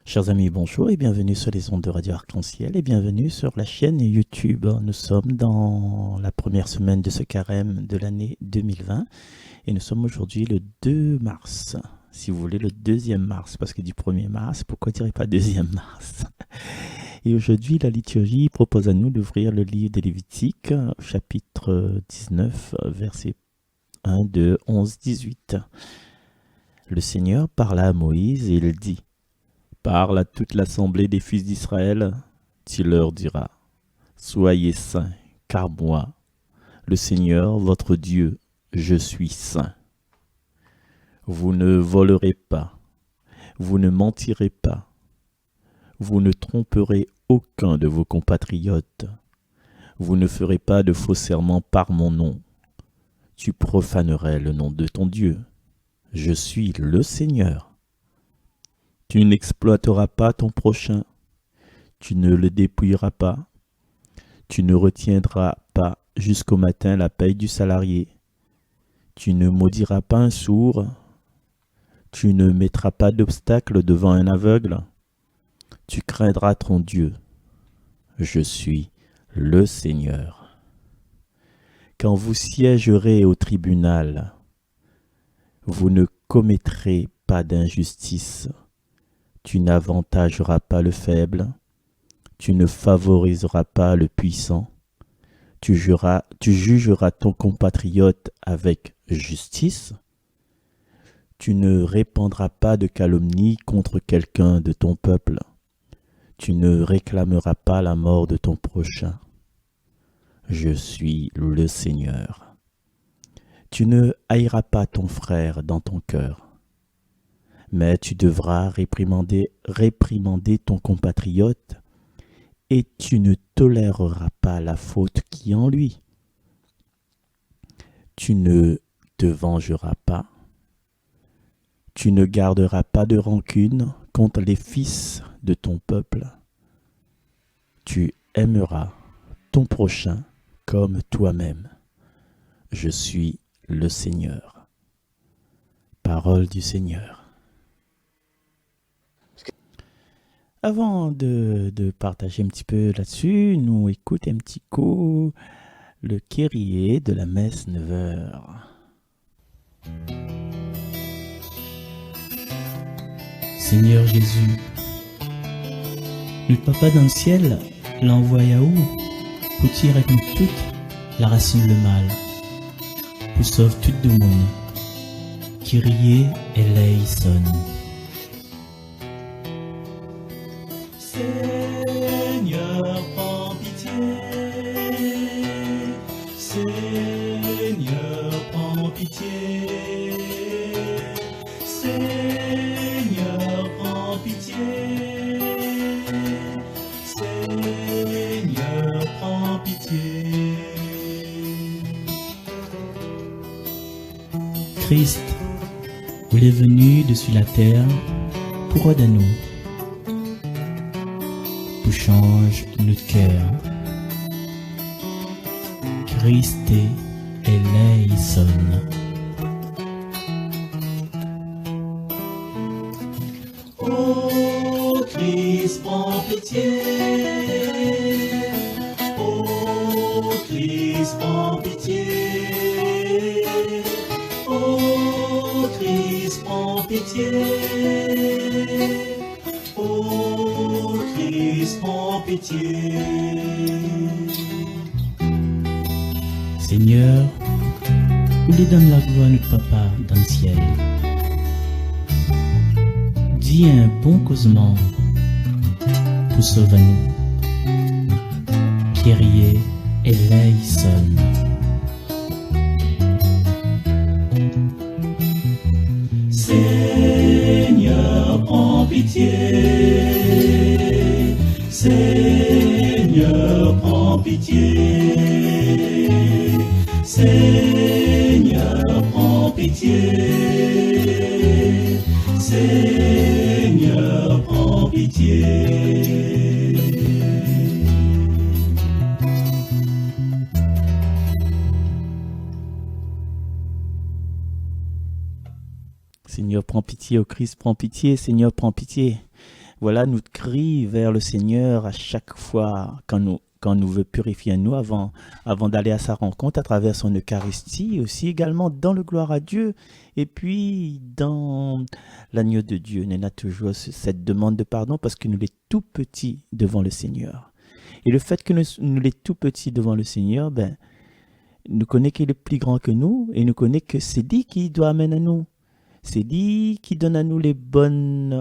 Chers amis, bonjour et bienvenue sur les ondes de Radio Arc-en-Ciel et bienvenue sur la chaîne YouTube. Nous sommes dans la première semaine de ce carême de l'année 2020 et nous sommes aujourd'hui le 2 mars. Si vous voulez, le 2e mars, parce que du 1er mars, pourquoi dirais pas 2e mars? Et aujourd'hui, la liturgie propose à nous d'ouvrir le livre des Lévitiques, chapitre 19, versets 1, 2, 11, 18. Le Seigneur parla à Moïse et il dit: Parle à toute l'assemblée des fils d'Israël, tu leur diras: Soyez saints, car moi, le Seigneur votre Dieu, je suis saint. Vous ne volerez pas, vous ne mentirez pas, vous ne tromperez aucun de vos compatriotes, vous ne ferez pas de faux serments par mon nom. Tu profanerais le nom de ton Dieu. Je suis le Seigneur. Tu n'exploiteras pas ton prochain, tu ne le dépouilleras pas, tu ne retiendras pas jusqu'au matin la paye du salarié, tu ne maudiras pas un sourd, tu ne mettras pas d'obstacle devant un aveugle, tu craindras ton Dieu. Je suis le Seigneur. Quand vous siégerez au tribunal, vous ne commettrez pas d'injustice. Tu n'avantageras pas le faible, tu ne favoriseras pas le puissant, tu jugeras ton compatriote avec justice, tu ne répandras pas de calomnie contre quelqu'un de ton peuple, tu ne réclameras pas la mort de ton prochain. Je suis le Seigneur. Tu ne haïras pas ton frère dans ton cœur, mais tu devras réprimander ton compatriote et tu ne toléreras pas la faute qui est en lui. Tu ne te vengeras pas, tu ne garderas pas de rancune contre les fils de ton peuple. Tu aimeras ton prochain comme toi-même. Je suis le Seigneur. Parole du Seigneur. Avant de partager un petit peu là-dessus, nous écoutons un petit coup le Kyrie de la messe 9h. Seigneur Jésus, notre Papa dans le ciel l'envoya où pour tirer avec nous toute la racine le mal, pour sauver tout le monde. Kyrie eleison. Seigneur, prends pitié. Seigneur, prends pitié. Seigneur, prends pitié. Seigneur, prends pitié. Christ, vous êtes venu dessus la terre pour aider nous. Change notre cœur. Christ eleison. Oh Christ, prends pitié. Oh Christ, prends pitié. Oh Christ, prends pitié. Oh Christ, prends pitié. Seigneur, nous lui donne la gloire à notre Papa dans le ciel. Dis un bon causement pour sauver nous. Kyrie eleison. Seigneur, prends pitié. Seigneur, prends pitié. Seigneur, prends pitié. Seigneur, prends pitié. Seigneur, prends pitié, ô Christ, prends pitié, Seigneur, prends pitié. Voilà notre cri vers le Seigneur à chaque fois quand nous veut purifier nous avant d'aller à sa rencontre à travers son Eucharistie, aussi également dans le gloire à Dieu, et puis dans l'agneau de Dieu. Nous avons toujours cette demande de pardon parce que nous sommes tout petits devant le Seigneur. Et le fait que nous sommes tout petits devant le Seigneur, ben, nous connaissons qu'il est plus grand que nous et nous connaissons que c'est lui qui doit amener à nous. C'est lui qui donne à nous les bons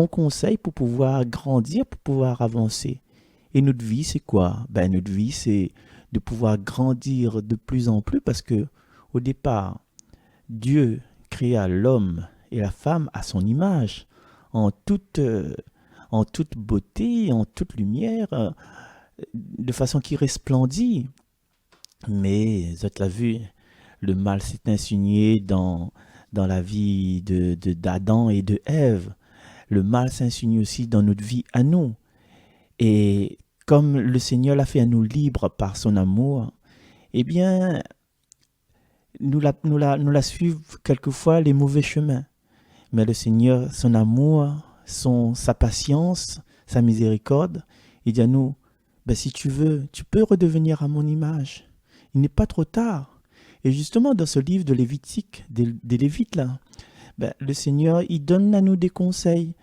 conseils pour pouvoir grandir, pour pouvoir avancer. Et notre vie, c'est quoi? Ben, notre vie, c'est de pouvoir grandir de plus en plus parce que au départ, Dieu créa l'homme et la femme à son image, en toute beauté, en toute lumière, de façon qui resplendit. Mais, vous l'avez vu, le mal s'est insinué dans la vie d'Adam et de Ève. Le mal s'insinue aussi dans notre vie à nous. Et comme le Seigneur l'a fait à nous libres par son amour, eh bien, nous la suivons quelquefois les mauvais chemins. Mais le Seigneur, son amour, sa patience, sa miséricorde, il dit à nous, ben, si tu veux, tu peux redevenir à mon image. Il n'est pas trop tard. Et justement, dans ce livre de Lévitique, des Lévites, là, ben, le Seigneur, il donne à nous des conseils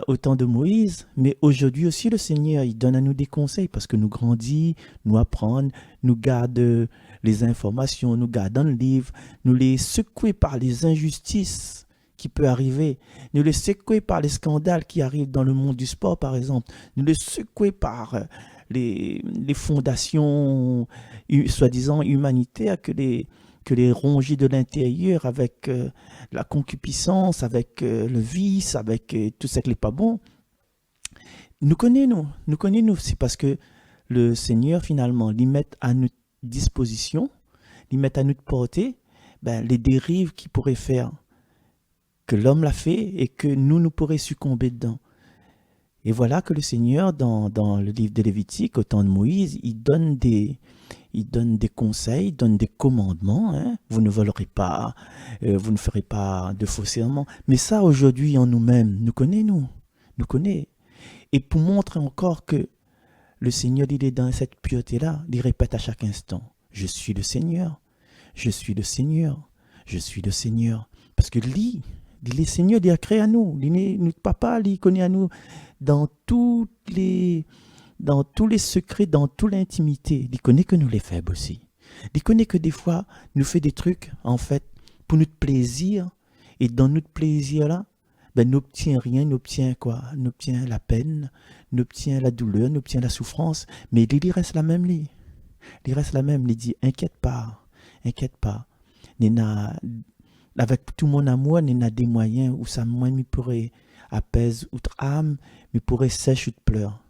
au temps de Moïse, mais aujourd'hui aussi, le Seigneur, il donne à nous des conseils parce que nous grandissons, nous apprenons, nous gardons les informations, nous gardons le livre, nous les secouons par les injustices qui peuvent arriver, nous les secouons par les scandales qui arrivent dans le monde du sport, par exemple, nous les secouons par les fondations soi-disant humanitaires que les rongis de l'intérieur avec la concupiscence, avec le vice, avec tout ce qui n'est pas bon. Nous connaissons, c'est parce que le Seigneur finalement lui met à notre disposition, lui met à notre portée ben, les dérives qu'il pourrait faire, que l'homme l'a fait et que nous pourrions succomber dedans. Et voilà que le Seigneur, dans le livre de Lévitique, au temps de Moïse, il donne des conseils, il donne des commandements. Hein. Vous ne volerez pas, vous ne ferez pas de faux serments. Mais ça, aujourd'hui, en nous-mêmes, nous connaissons. Et pour montrer encore que le Seigneur, il est dans cette pureté-là, il répète à chaque instant, je suis le Seigneur, je suis le Seigneur, je suis le Seigneur. Parce que lui, le Seigneur, il a créé à nous. Notre papa, il connaît à nous dans tous les secrets, dans toute l'intimité. Il connaît que nous les faibles aussi. Il connaît que des fois, nous fait des trucs, en fait, pour notre plaisir. Et dans notre plaisir-là, ben, nous n'obtient rien, nous obtient quoi? Nous obtient la peine, nous obtient la douleur, nous obtient la souffrance. Mais il reste la même, lui. Il reste la même. Il dit, inquiète pas. Avec tout mon amour, il y a des moyens où ça moi me pourrait apaiser outre âme, mais pourrait sèche de pleurs.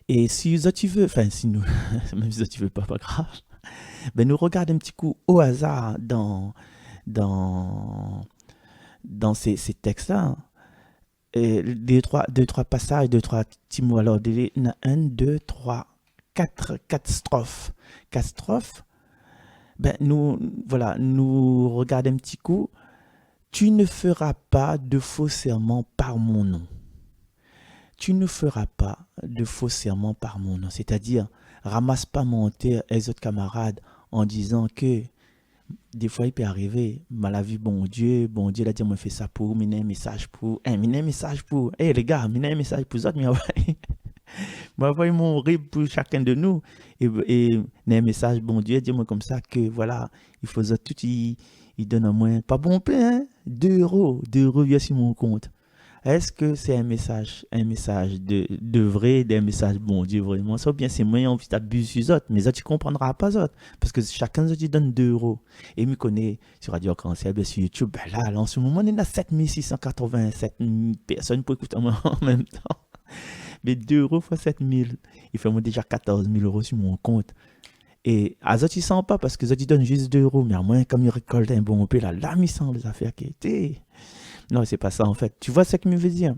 Et si tu veux, enfin si nous, même si tu veux pas grave, ben nous regardons un petit coup au hasard dans ces textes-là. Et deux, trois passages, deux, trois petits mots. Alors, il y en a 1, 2, 3, 4 strophes. 4 strophes. Ben, nous regardons un petit coup. Tu ne feras pas de faux serments par mon nom. Tu ne feras pas de faux serments par mon nom. C'est-à-dire, ramasse pas mentir les autres camarades en disant que des fois il peut arriver, mal à vu bon Dieu il a dit moi fait ça pour, m'y un message pour, les gars, m'y un message pour autres, moi envoie mon rib pour chacun de nous et un message bon Dieu dis-moi comme ça que voilà il faut ça tout il donne à moi pas bon plein hein? 2 euros vient sur mon compte. Est-ce que c'est un message de vrai, des messages bon Dieu vraiment ça ou bien c'est moi envie d'abuser les autres mais ça tu comprendras pas autres parce que chacun te donne 2 euros et me connaît sur Radio Arc-en-Ciel sur YouTube ben là en ce moment on est à 7687 personnes pour écouter en même temps. Mais 2 euros fois 7000, il fait moi déjà 14 000 euros sur mon compte. Et à ça, tu ne sens pas parce que ça, tu donnes juste 2 euros. Mais à moins, comme il récolte un bon peu, là, il sent les affaires qui étaient. Non, c'est pas ça en fait. Tu vois ce que je veux dire?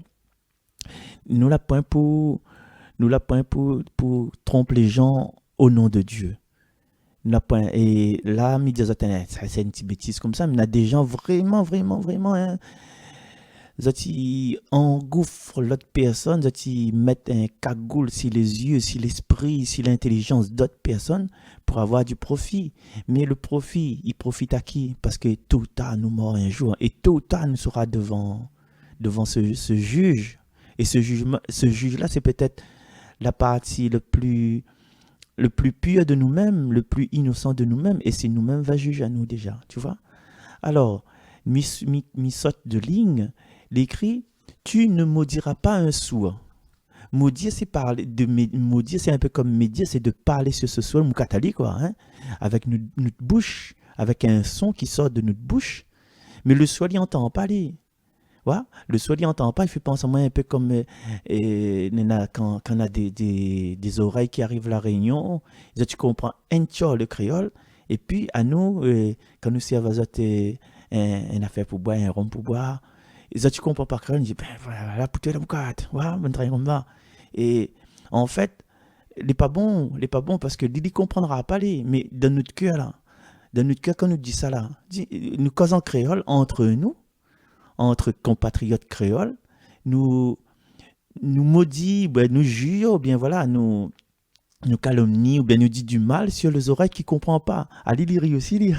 Nous la point pour tromper les gens au nom de Dieu. Et là, ça c'est une petite bêtise comme ça, mais il y a des gens vraiment, hein, ils engouffrent l'autre personne, ils mettent un cagoule sur les yeux, sur l'esprit, sur l'intelligence d'autres personnes pour avoir du profit. Mais le profit, il profite à qui? Parce que tôt ou tard, nous mourrons un jour. Et tôt ou tard, nous sera devant ce juge. Et ce juge-là, c'est peut-être la partie le plus pur de nous-mêmes, le plus innocent de nous-mêmes. Et c'est nous-mêmes va juger à nous déjà, tu vois. Alors, mi saute de ligne, l'écrit, tu ne maudiras pas un sourd. Maudire, c'est parler, maudire, c'est un peu comme médire, c'est de parler sur ce sol, moukatali, quoi, hein, avec notre bouche, avec un son qui sort de notre bouche. Mais le sourd, il entend parler. Ouais? Le sourd, il entend pas, il fait penser à moi un peu comme quand on a des oreilles qui arrivent à la Réunion, tu comprends un tiers le créole, et puis à nous, quand nous servons une affaire pour boire, un rhum pour boire, tu comprends par créole, on dit, ben voilà, pour toi la boucate, voilà, ben très comme ça. Et en fait, il n'est pas bon parce que Lily comprendra pas les, mais dans notre cœur là, quand nous dit ça là, nous causons créole entre compatriotes créoles, nous maudit, ben, nous jure, ou bien voilà, nous calomnie, ou bien nous dit du mal sur les oreilles qui ne comprend pas. Ali, il rit aussi, il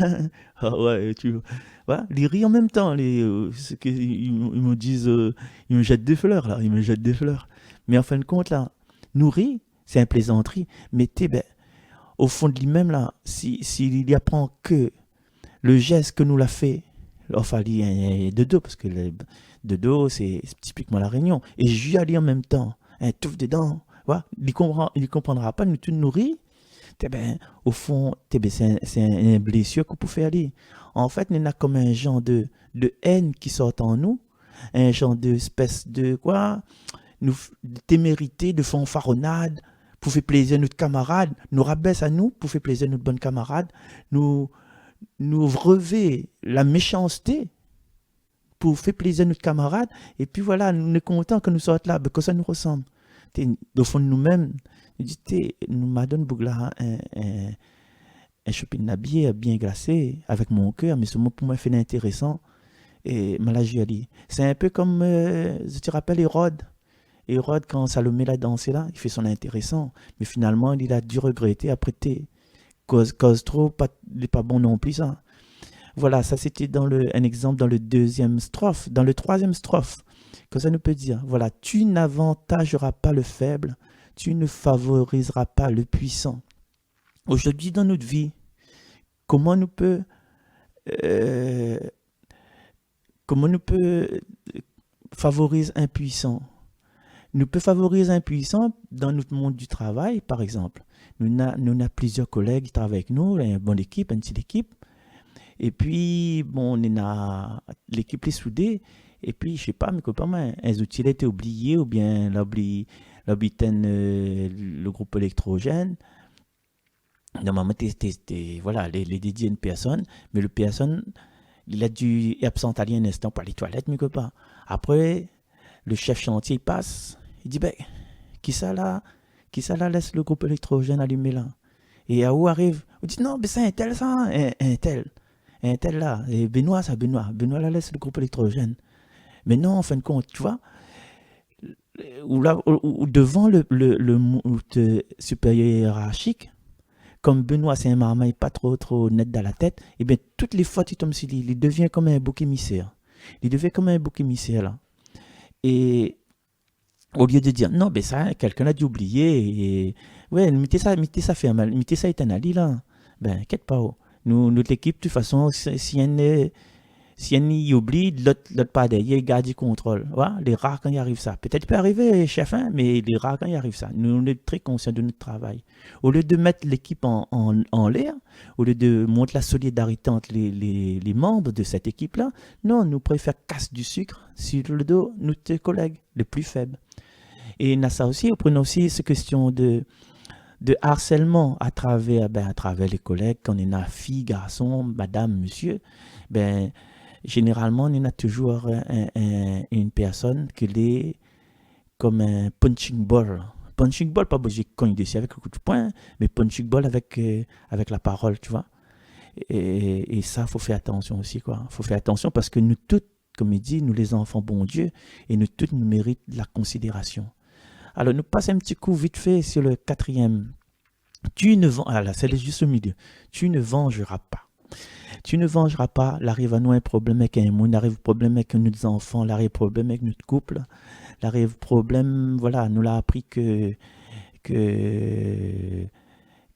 ah ouais, voilà, il rit en même temps. Ils me disent, ils me jettent des fleurs, là, ils me jettent des fleurs. Mais en fin de compte, là, nous rit, c'est un plaisanterie, mais ben, au fond de lui-même, là, s'il y apprend que le geste que nous l'a fait, enfin, il y a de dos, parce que de dos, c'est typiquement la Réunion. Et je lui ai en même temps, un touffe dedans, voilà, il comprendra pas, nous tout nourrir. Ben, au fond, c'est un blessure qu'on peut faire aller. En fait, il y a comme un genre de haine qui sort en nous, un genre d'espèce de quoi, nous témérité, de fanfaronnade, pour faire plaisir à notre camarade, nous rabaisse à nous, pour faire plaisir à notre bonne camarade, nous revêt la méchanceté pour faire plaisir à notre camarade, et puis voilà, nous sommes contents que nous sortions là, parce que ça nous ressemble. Au fond de nous-mêmes, nous m'adonne Bougla un shopping d'habillé bien glacé avec mon cœur, mais ce mot pour moi fait intéressant et malagi ali. C'est un peu comme je te rappelle Hérode quand Salomé l'a dansé là, il fait son intéressant, mais finalement il a dû regretter après cause trop il n'est pas bon non plus ça. Voilà, ça c'était un exemple dans le deuxième strophe. Dans le troisième strophe, que ça nous peut dire, voilà, tu n'avantageras pas le faible, tu ne favoriseras pas le puissant. Aujourd'hui, dans notre vie, comment nous peut favoriser un puissant? Nous peut favoriser un puissant dans notre monde du travail, par exemple. Nous avons plusieurs collègues qui travaillent avec nous, une bonne équipe, une petite équipe. Et puis, bon, on a l'équipe est soudée. Et puis, je sais pas, mes copains, un outil a été oublié ou bien le groupe électrogène. Normalement, voilà, les dédiés à une personne, mais le personne, il a dû absenter un instant pour aller aux toilettes, mes copains. Après, le chef chantier il passe, il dit, ben, qui ça là laisse le groupe électrogène allumé là? Et à où arrive? On dit, non, mais c'est un tel ça, un tel là, et Benoît là laisse le groupe électrogène. Mais non, en fin de compte, tu vois, ou devant le supérieur hiérarchique, comme Benoît, c'est un marmaille pas trop net dans la tête, et bien toutes les fois, tu tombes sur lui, il devient comme un bouc émissaire. Il devient comme un bouc émissaire, là. Et au lieu de dire, non, ben ça, quelqu'un a dû oublier, et ouais, mettez ça éternali, là. Ben, inquiète pas, oh. Nous, notre équipe, de toute façon, si elle y oublie, l'autre pas derrière, il garde du contrôle. Voilà, les rares quand il arrive ça. Peut-être peut arriver, chef, hein, mais les rares quand il arrive ça. Nous, on est très conscients de notre travail. Au lieu de mettre l'équipe en l'air, au lieu de montrer la solidarité entre les membres de cette équipe-là, non, nous préférons casser du sucre sur le dos de nos collègues les plus faibles. Et on a ça aussi, on prend aussi cette question de harcèlement à travers les collègues, quand on a filles, garçons, madame, monsieur, ben, généralement, on a toujours une personne qui est comme un punching ball. Punching ball, pas besoin de cogner dessus avec un coup de poing, mais punching ball avec la parole, tu vois. Et ça, il faut faire attention aussi, quoi. Il faut faire attention parce que nous tous, comme il dit, nous les enfants, bon Dieu, et nous tous nous méritons de la considération. Alors, nous passons un petit coup vite fait sur le 4e. Ah là, c'est juste au milieu. Tu ne vengeras pas. Tu ne vengeras pas. L'arrive à nous un problème avec un monde, l'arrive problème avec nos enfants, l'arrive problème avec notre couple, l'arrive problème, voilà, nous l'a appris que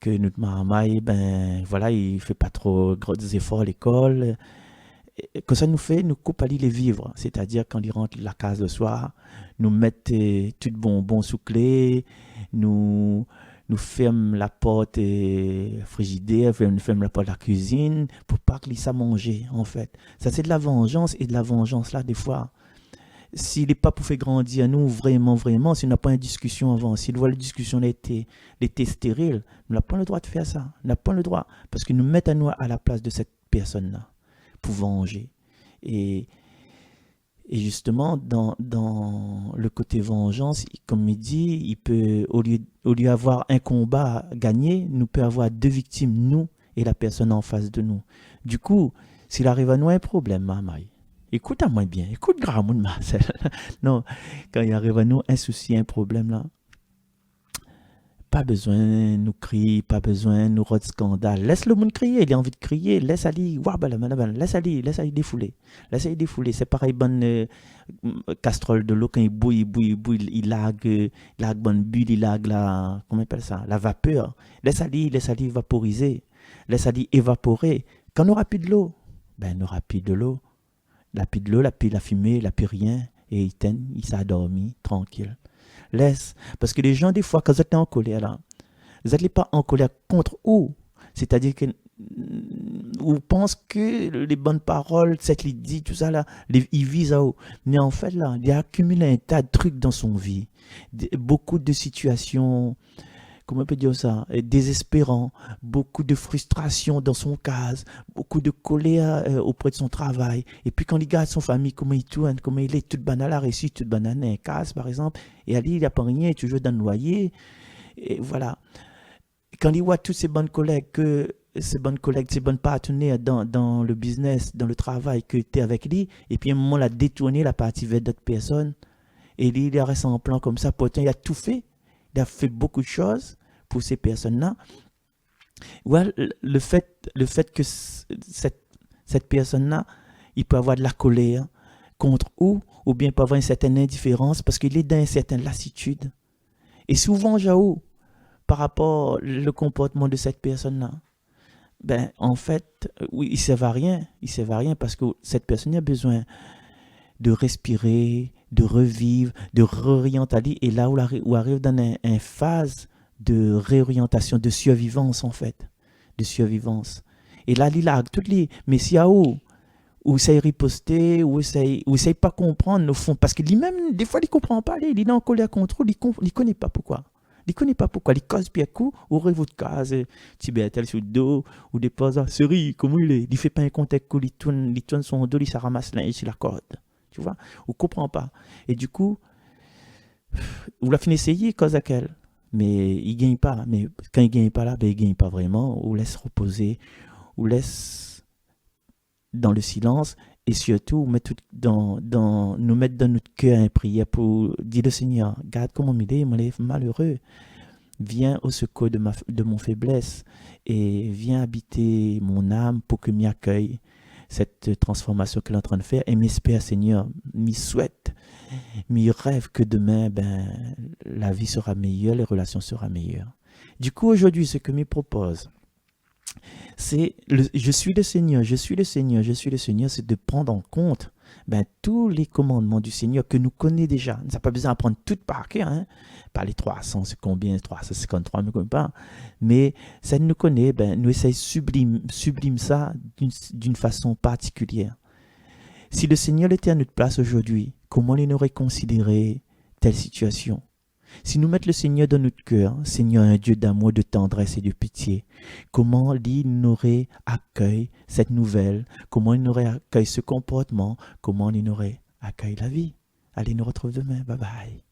notre maman, ben voilà, il fait pas trop gros efforts à l'école. Que ça nous fait, nous coupe à les vivre. C'est-à-dire quand il rentre la case le soir, nous mettre tout bonbon sous clé, nous ferme la porte frigidaire, nous ferme la porte de la cuisine pour pas qu'il ça manger en fait. Ça c'est de la vengeance et de la vengeance là des fois. S'il n'est pas pour faire grandir nous vraiment, s'il n'a pas une discussion avant, s'il voit la discussion était stérile, nous n'avons pas le droit de faire ça. Nous n'avons pas le droit parce que nous mettons à nous à la place de cette personne là pour venger. Et justement, dans le côté vengeance, comme il dit, il peut, au lieu d'avoir un combat gagné, nous peut avoir 2 victimes, nous et la personne en face de nous. Du coup, s'il arrive à nous un problème, maman, écoute à moi bien, écoute grave, Marcel. Non, quand il arrive à nous un souci, un problème là, pas besoin de nous crier, pas besoin de nous rendre scandale. Laisse le monde crier, il a envie de crier, laisse aller, laisse aller défouler. Laisse aller défouler. C'est pareil, bonne casserole de l'eau, quand il bouille, il lague bonne bulle, il lague la, comment on appelle ça, la vapeur. Laisse aller vaporiser, laisse aller évaporer. Quand on n'aura plus de l'eau, ben on n'aura plus de l'eau. La fumée, la plus rien, et il s'est endormi, tranquille. Laisse. Parce que les gens, des fois, quand vous êtes en colère, là, vous n'êtes pas en colère contre eux. C'est-à-dire que vous pensez que les bonnes paroles, cette dit, tout ça, là, ils visent à eux. Mais en fait, là, il a accumulé un tas de trucs dans son vie. Beaucoup de situations, comment on peut dire ça, désespérant, beaucoup de frustration dans son cas, beaucoup de colère auprès de son travail. Et puis quand il regarde son famille, comment il tourne, comment il est, toute banale a réussi, toute banane un casse par exemple, et Ali, il n'a pas rien, il est toujours dans le noyer. Et voilà. Quand il voit tous ses bonnes collègues, ses bonnes partenaires dans le business, dans le travail, que tu es avec lui, et puis à un moment, il a détourné la partie vers d'autres personnes, et lui, il reste en plan comme ça, pourtant il a tout fait. Il a fait beaucoup de choses pour ces personnes-là. Ouais, le fait que cette personne-là, il peut avoir de la colère contre ou bien il peut avoir une certaine indifférence parce qu'il est dans une certaine lassitude. Et souvent, Jaou, par rapport au comportement de cette personne-là, ben, en fait, oui, il ne sert à rien. Il ne sert à rien parce que cette personne a besoin de respirer, de revivre, de réorienter. Et là où arrive dans une phase de réorientation, de survivance en fait. De survivance. Et là, il a toutes les... Mais s'il y a où essaye de riposter, ou essaye pas comprendre au fond. Parce que lui-même, des fois, il ne comprend pas. Il est en colère contre eux, il ne connaît pas pourquoi. Il ne connaît pas pourquoi. Il cause bien coup, ou votre case, Tibétel sur le dos, ou des pauses, série, comment il est. Il ne fait pas un contact, il tourne son dos, il se ramasse là, sur la corde. Tu vois, on ne comprend pas. Et du coup, on l'a fini essayer, cause à quelle. Mais il ne gagne pas. Mais quand il ne gagne pas là, ben, il ne gagne pas vraiment. On laisse reposer, on laisse dans le silence. Et surtout, nous mettre dans notre cœur une prière pour dire au Seigneur, garde comment il est malheureux. Viens au secours de mon faiblesse et viens habiter mon âme pour que m'y accueille cette transformation qu'elle est en train de faire. Et m'espère, Seigneur, m'y souhaite, m'y rêve que demain, ben, la vie sera meilleure, les relations seront meilleures. Du coup, aujourd'hui, ce que m'y propose, c'est je suis le Seigneur, c'est de prendre en compte ben, tous les commandements du Seigneur que nous connaissons déjà. Nous n'avons pas besoin d'apprendre tout par cœur, hein? Pas les 300, c'est combien, 353, mais pas. Mais ça nous connaît, ben, nous essayons sublime ça d'une façon particulière. Si le Seigneur était à notre place aujourd'hui, comment il aurait considéré telle situation? Si nous mettons le Seigneur dans notre cœur, Seigneur un Dieu d'amour, de tendresse et de pitié, comment il n'aurait accueilli cette nouvelle, comment il n'aurait accueilli ce comportement, comment il n'aurait accueilli la vie. Allez, nous retrouve demain. Bye bye.